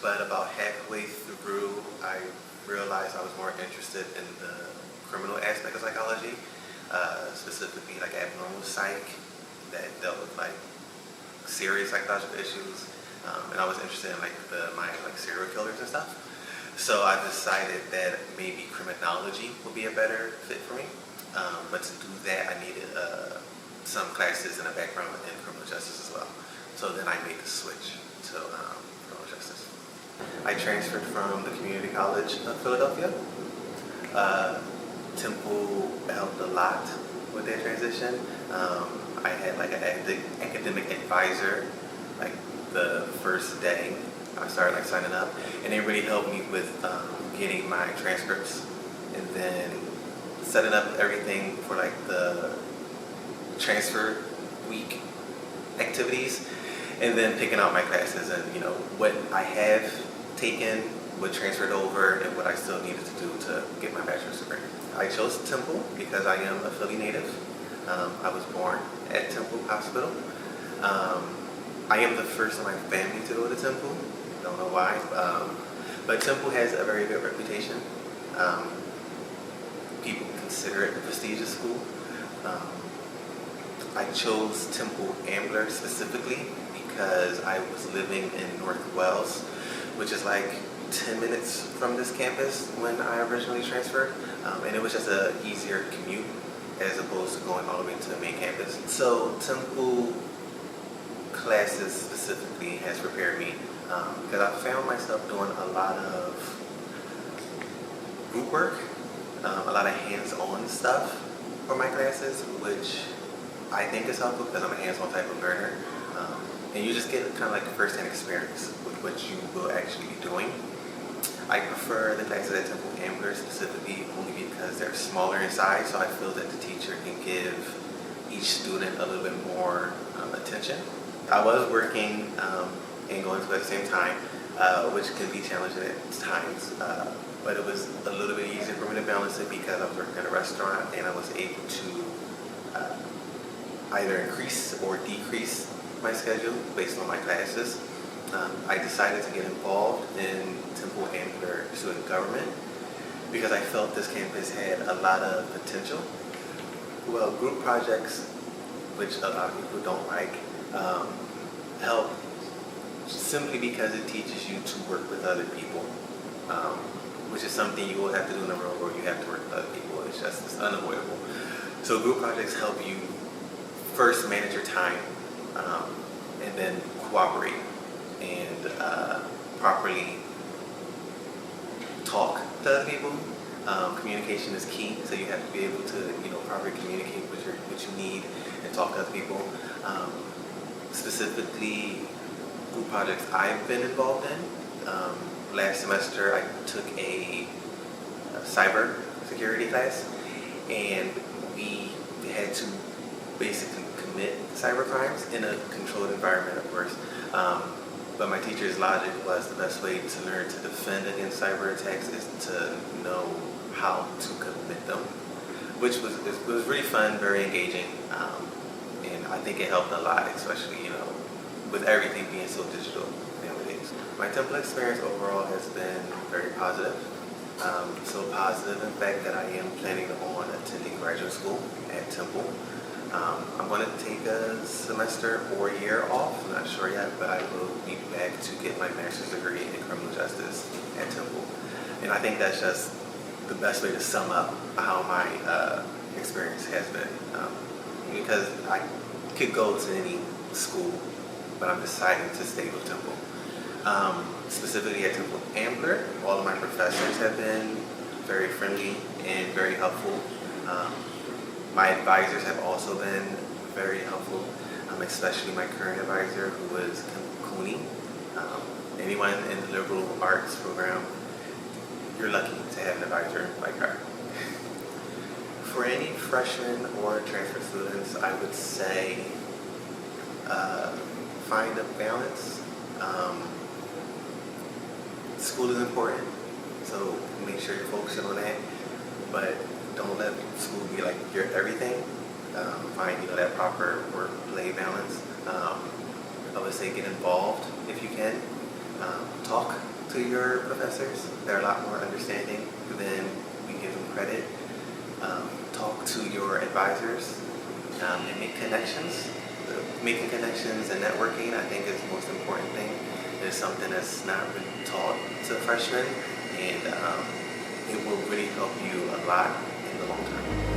but about halfway through, I realized I was more interested in the criminal aspect of psychology, specifically like abnormal psych that dealt with like serious psychological issues, and I was interested in like serial killers and stuff. So I decided that maybe criminology would be a better fit for me. But to do that, I needed some classes and a background in criminal justice as well. So then I made the switch to criminal justice. I transferred from the Community College of Philadelphia. Temple helped a lot with that transition. I had like an academic advisor like the first day I started like signing up, and they really helped me with getting my transcripts and then setting up everything for like the transfer week activities, and then picking out my classes and what I have taken, what transferred over, and what I still needed to do to get my bachelor's degree. I chose Temple because I am a Philly native. I was born at Temple Hospital. I am the first in my family to go to Temple. Don't know why, but Temple has a very good reputation. People consider it a prestigious school. I chose Temple Ambler specifically because I was living in North Wales, which is like 10 minutes from this campus when I originally transferred, and it was just an easier commute as opposed to going all the way to the main campus. So Temple classes specifically has prepared me because I found myself doing a lot of group work, a lot of hands-on stuff for my classes, which I think is helpful because I'm a hands-on type of learner, and you just get kind of like a first-hand experience with what you will actually be doing. I prefer the classes at Temple Ambler specifically only because they're smaller in size, so I feel that the teacher can give each student a little bit more attention. I was working and going to school at the same time, which can be challenging at times, but it was a little bit easier for me to balance it because I was working at a restaurant and I was able to either increase or decrease my schedule based on my classes. I decided to get involved in Temple Ambler student government because I felt this campus had a lot of potential. Well, group projects, which a lot of people don't like, help simply because it teaches you to work with other people, which is something you will have to do in the real world. You have to work with other people. It's unavoidable. So group projects help you first manage your time, and then cooperate and properly talk to other people. Communication is key, so you have to be able to properly communicate what you need and talk to other people. Specifically, group projects I've been involved in. Last semester I took a cyber security class, and we had to basically commit cyber crimes in a controlled environment, of course. But my teacher's logic was the best way to learn to defend against cyber attacks is to know how to commit them, which was really fun, very engaging, and I think it helped a lot, especially with everything being so digital nowadays. My Temple experience overall has been very positive. So positive, in fact, that I am planning on attending graduate school at Temple. I'm going to take a semester or a year off, I'm not sure yet, but I will be back to get my master's degree in criminal justice at Temple. And I think that's just the best way to sum up how my experience has been. Because I could go to any school, but I'm deciding to stay with Temple. Specifically at Temple Ambler, all of my professors have been very friendly and very helpful. My advisors have also been very helpful, especially my current advisor, who is Cooney. Anyone in the liberal arts program, you're lucky to have an advisor like her. For any freshmen or transfer students, I would say find a balance. School is important, so make sure you're focusing on that, but don't let school be like your everything. Find that proper work-play balance. I would say get involved if you can. Talk to your professors. They're a lot more understanding than we give them credit. Talk to your advisors and make connections. Making connections and networking, I think, is the most important thing. It's something that's not really taught to freshmen, and it will really help you a lot in the long term.